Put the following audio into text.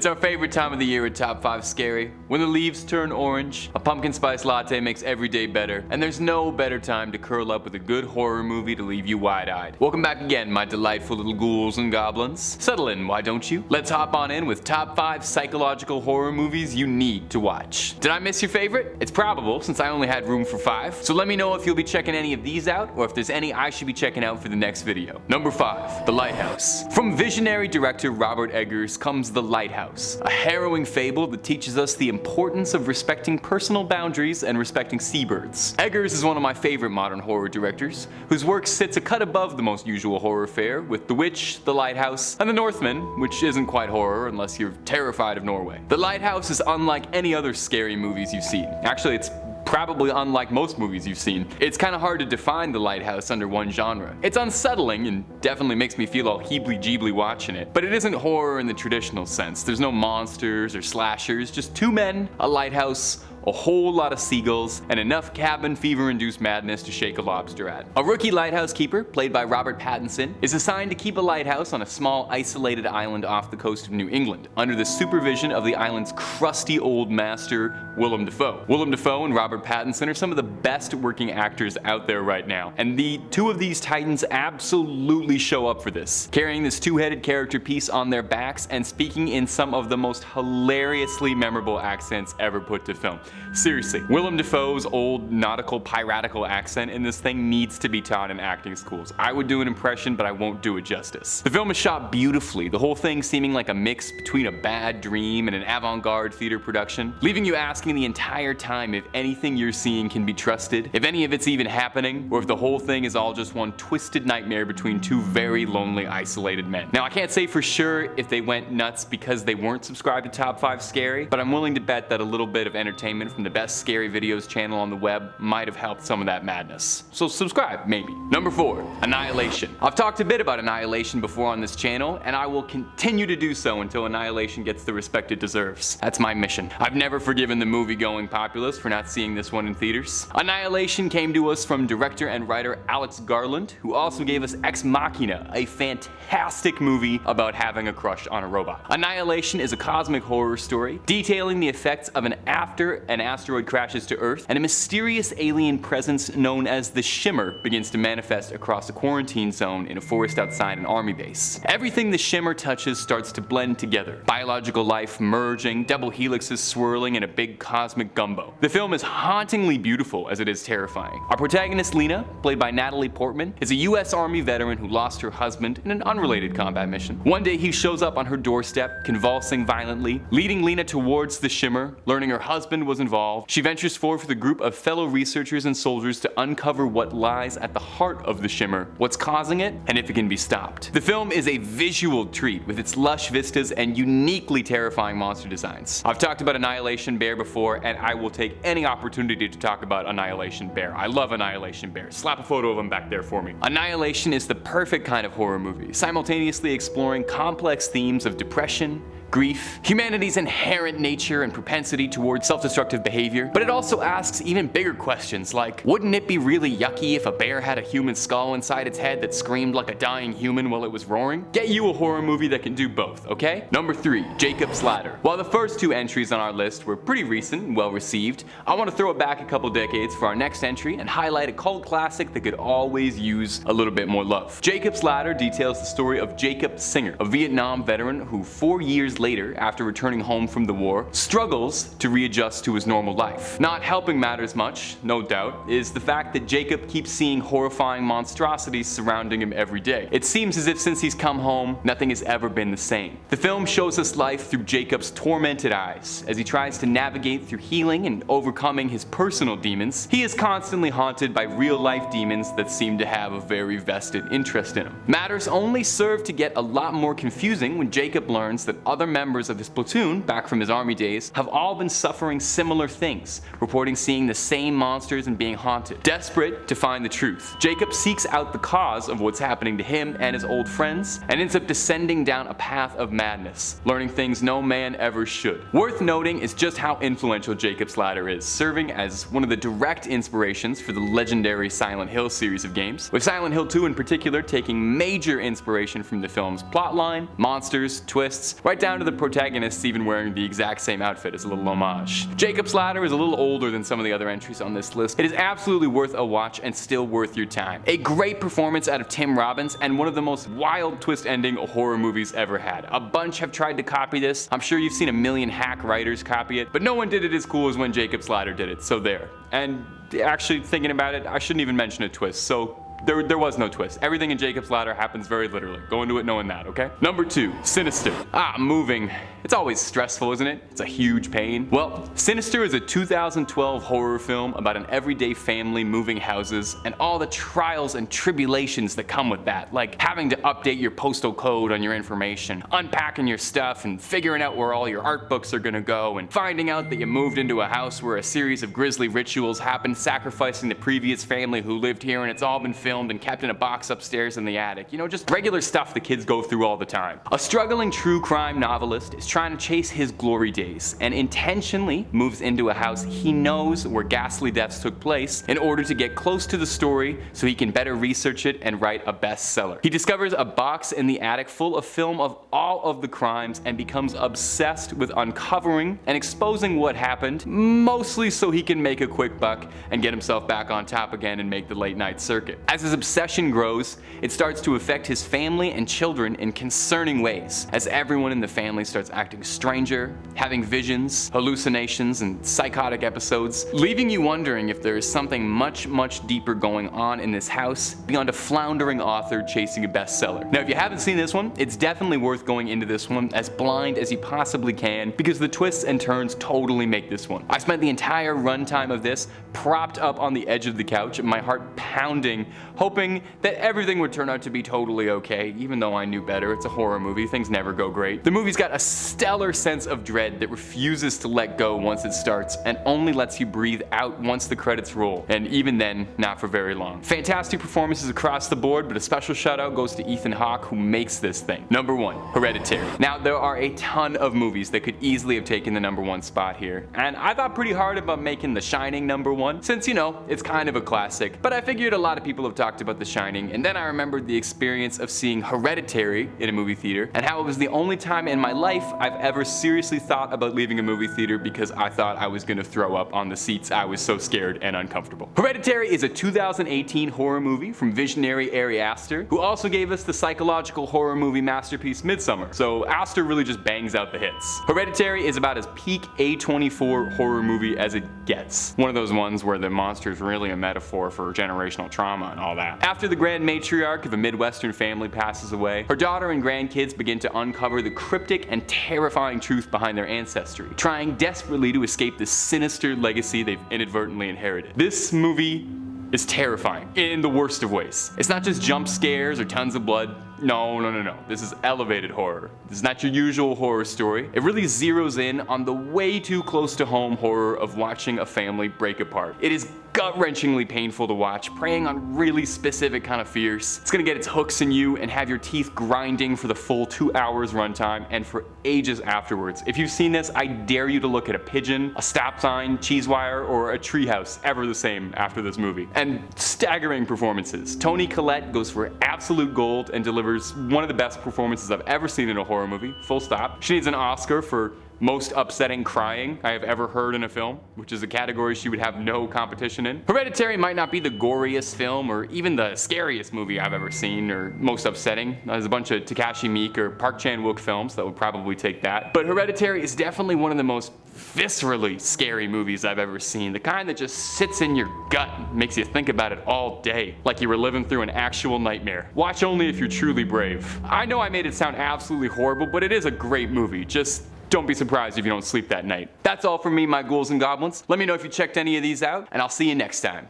It's our favorite time of the year at Top 5 Scary. When the leaves turn orange, a pumpkin spice latte makes every day better, and there's no better time to curl up with a good horror movie to leave you wide-eyed. Welcome back again, my delightful little ghouls and goblins. Settle in, why don't you? Let's hop on in with Top 5 psychological horror movies you need to watch. Did I miss your favorite? It's probable, since I only had room for 5. So let me know if you'll be checking any of these out, or if there's any I should be checking out for the next video. Number 5. The Lighthouse. From visionary director Robert Eggers comes The Lighthouse, a harrowing fable that teaches us the importance of respecting personal boundaries and respecting seabirds. Eggers is one of my favorite modern horror directors, whose work sits a cut above the most usual horror fare with The Witch, The Lighthouse, and The Northman, which isn't quite horror unless you're terrified of Norway. The Lighthouse is unlike any other scary movies you've seen. Actually, it's probably unlike most movies you've seen. It's kind of hard to define The Lighthouse under one genre. It's unsettling and definitely makes me feel all heebly-jeebly watching it, but it isn't horror in the traditional sense. There's no monsters or slashers, just two men, a lighthouse, a whole lot of seagulls, and enough cabin fever-induced madness to shake a lobster at. A rookie lighthouse keeper, played by Robert Pattinson, is assigned to keep a lighthouse on a small isolated island off the coast of New England, under the supervision of the island's crusty old master, Willem Dafoe. Willem Dafoe and Robert Pattinson are some of the best working actors out there right now, and the two of these titans absolutely show up for this, carrying this two-headed character piece on their backs and speaking in some of the most hilariously memorable accents ever put to film. Seriously, Willem Dafoe's old nautical piratical accent in this thing needs to be taught in acting schools. I would do an impression, but I won't do it justice. The film is shot beautifully, the whole thing seeming like a mix between a bad dream and an avant-garde theater production, leaving you asking the entire time if anything you're seeing can be trusted, if any of it's even happening, or if the whole thing is all just one twisted nightmare between two very lonely, isolated men. Now, I can't say for sure if they went nuts because they weren't subscribed to Top 5 Scary, but I'm willing to bet that a little bit of entertainment from the best scary videos channel on the web might have helped some of that madness. So subscribe, maybe. Number 4. Annihilation. I've talked a bit about Annihilation before on this channel, and I will continue to do so until Annihilation gets the respect it deserves. That's my mission. I've never forgiven the movie-going populace for not seeing this one in theaters. Annihilation came to us from director and writer Alex Garland, who also gave us Ex Machina, a fantastic movie about having a crush on a robot. Annihilation is a cosmic horror story detailing the effects of after an asteroid crashes to Earth, and a mysterious alien presence known as the Shimmer begins to manifest across a quarantine zone in a forest outside an army base. Everything the Shimmer touches starts to blend together. Biological life merging, double helixes swirling in a big cosmic gumbo. The film is hauntingly beautiful as it is terrifying. Our protagonist Lena, played by Natalie Portman, is a US Army veteran who lost her husband in an unrelated combat mission. One day he shows up on her doorstep, convulsing violently, leading Lena towards the Shimmer. Learning her husband was involved, she ventures forth with a group of fellow researchers and soldiers to uncover what lies at the heart of the Shimmer, what's causing it, and if it can be stopped. The film is a visual treat with its lush vistas and uniquely terrifying monster designs. I've talked about Annihilation Bear before, and I will take any opportunity to talk about Annihilation Bear. I love Annihilation Bear. Slap a photo of him back there for me. Annihilation is the perfect kind of horror movie, simultaneously exploring complex themes of depression, grief, humanity's inherent nature and propensity towards self-destructive behavior, but it also asks even bigger questions like, wouldn't it be really yucky if a bear had a human skull inside its head that screamed like a dying human while it was roaring? Get you a horror movie that can do both, okay? Number 3. Jacob's Ladder. While the first two entries on our list were pretty recent and well received, I want to throw it back a couple decades for our next entry and highlight a cult classic that could always use a little bit more love. Jacob's Ladder details the story of Jacob Singer, a Vietnam veteran who 4 years later, after returning home from the war, struggles to readjust to his normal life. Not helping matters much, no doubt, is the fact that Jacob keeps seeing horrifying monstrosities surrounding him every day. It seems as if since he's come home, nothing has ever been the same. The film shows us life through Jacob's tormented eyes. As he tries to navigate through healing and overcoming his personal demons, he is constantly haunted by real-life demons that seem to have a very vested interest in him. Matters only serve to get a lot more confusing when Jacob learns that other members of his platoon, back from his army days, have all been suffering similar things, reporting seeing the same monsters and being haunted. Desperate to find the truth, Jacob seeks out the cause of what's happening to him and his old friends, and ends up descending down a path of madness, learning things no man ever should. Worth noting is just how influential Jacob's Ladder is, serving as one of the direct inspirations for the legendary Silent Hill series of games, with Silent Hill 2 in particular taking major inspiration from the film's plotline, monsters, twists, right down to to the protagonists even wearing the exact same outfit as a little homage. Jacob's Ladder is a little older than some of the other entries on this list. It is absolutely worth a watch and still worth your time. A great performance out of Tim Robbins and one of the most wild twist ending horror movies ever had. A bunch have tried to copy this. I'm sure you've seen a million hack writers copy it, but no one did it as cool as when Jacob's Ladder did it, so there. And actually thinking about it, I shouldn't even mention a twist, so there was no twist. Everything in Jacob's Ladder happens very literally. Go into it knowing that, okay? Number 2, Sinister. Moving. It's always stressful, isn't it? It's a huge pain. Well, Sinister is a 2012 horror film about an everyday family moving houses and all the trials and tribulations that come with that, like having to update your postal code on your information, unpacking your stuff and figuring out where all your art books are gonna go, and finding out that you moved into a house where a series of grisly rituals happened, sacrificing the previous family who lived here, and it's all been filmed and kept in a box upstairs in the attic. You know, just regular stuff the kids go through all the time. A struggling true crime novelist is trying to chase his glory days and intentionally moves into a house he knows where ghastly deaths took place in order to get close to the story so he can better research it and write a bestseller. He discovers a box in the attic full of film of all of the crimes and becomes obsessed with uncovering and exposing what happened, mostly so he can make a quick buck and get himself back on top again and make the late night circuit. As his obsession grows, it starts to affect his family and children in concerning ways, as everyone in the family starts acting stranger, having visions, hallucinations, and psychotic episodes, leaving you wondering if there is something much, much deeper going on in this house beyond a floundering author chasing a bestseller. Now, if you haven't seen this one, it's definitely worth going into this one as blind as you possibly can, because the twists and turns totally make this one. I spent the entire runtime of this propped up on the edge of the couch, my heart pounding, hoping that everything would turn out to be totally okay, even though I knew better. It's a horror movie, things never go great. The movie's got a stellar sense of dread that refuses to let go once it starts and only lets you breathe out once the credits roll, and even then, not for very long. Fantastic performances across the board, but a special shout out goes to Ethan Hawke, who makes this thing. Number 1, Hereditary. Now, there are a ton of movies that could easily have taken the number 1 spot here, and I thought pretty hard about making The Shining number 1, since, you know, it's kind of a classic, but I figured a lot of people have talked about The Shining, and then I remembered the experience of seeing Hereditary in a movie theater, and how it was the only time in my life I've ever seriously thought about leaving a movie theater because I thought I was gonna throw up on the seats. I was so scared and uncomfortable. Hereditary is a 2018 horror movie from visionary Ari Aster, who also gave us the psychological horror movie masterpiece Midsommar, so Aster really just bangs out the hits. Hereditary is about as peak A24 horror movie as it gets. One of those ones where the monster is really a metaphor for generational trauma and all that. After the grand matriarch of a Midwestern family passes away, her daughter and grandkids begin to uncover the cryptic and terrifying truth behind their ancestry, trying desperately to escape the sinister legacy they've inadvertently inherited. This movie is terrifying in the worst of ways. It's not just jump scares or tons of blood. No. This is elevated horror. This is not your usual horror story. It really zeroes in on the way too close to home horror of watching a family break apart. It is gut-wrenchingly painful to watch, preying on really specific kind of fears. It's gonna get its hooks in you and have your teeth grinding for the full 2 hours runtime and for ages afterwards. If you've seen this, I dare you to look at a pigeon, a stop sign, cheese wire, or a treehouse ever the same after this movie. And staggering performances. Toni Collette goes for absolute gold and delivers one of the best performances I've ever seen in a horror movie, full stop. She needs an Oscar for most upsetting crying I have ever heard in a film, which is a category she would have no competition in. Hereditary might not be the goriest film or even the scariest movie I've ever seen or most upsetting. There's a bunch of Takashi Miike or Park Chan-wook films that would probably take that. But Hereditary is definitely one of the most viscerally scary movies I've ever seen. The kind that just sits in your gut and makes you think about it all day, like you were living through an actual nightmare. Watch only if you're truly brave. I know I made it sound absolutely horrible, but it is a great movie. Just don't be surprised if you don't sleep that night. That's all from me, my ghouls and goblins. Let me know if you checked any of these out, and I'll see you next time.